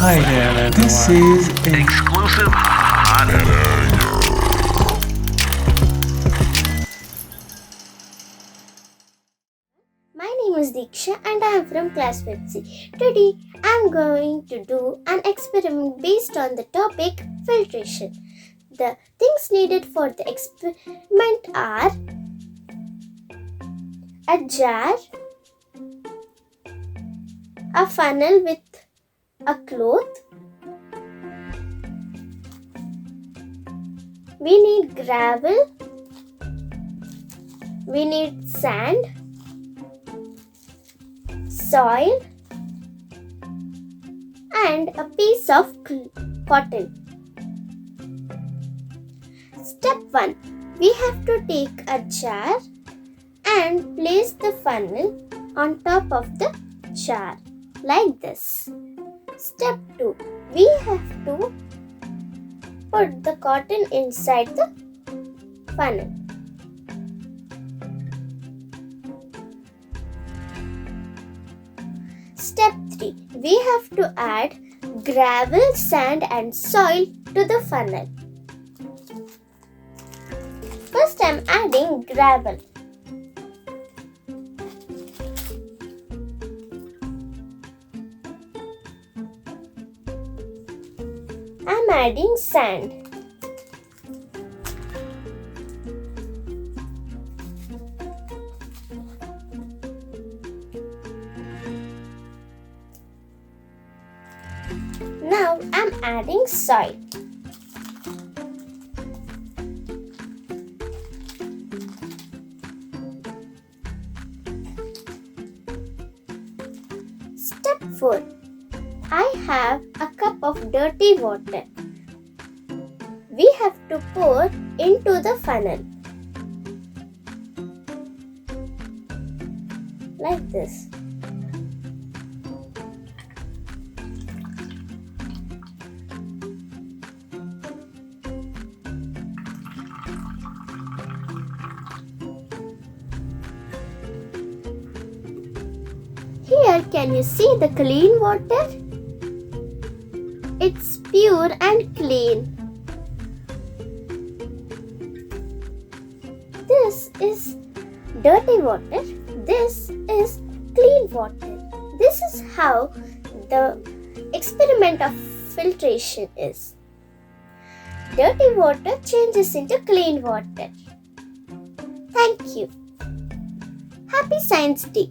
Hi there, everyone. This is Exclusive hot. My name is Diksha and I am from class 5C. Today I am going to do an experiment based on the topic filtration. The things needed for the experiment are a jar, a funnel with a cloth, we need gravel, we need sand, soil and a piece of cotton. Step 1. We have to take a jar and place the funnel on top of the jar like this. Step 2. We have to put the cotton inside the funnel. Step 3. We have to add gravel, sand and soil to the funnel. First I am adding gravel. I am adding sand. Now I am adding soil. Step 4. I have a cup of dirty water. We have to pour into the funnel like this. Here, can you see the clean water? It's pure and clean. This is dirty water. This is clean water. This is how the experiment of filtration is. Dirty water changes into clean water. Thank you. Happy Science Day.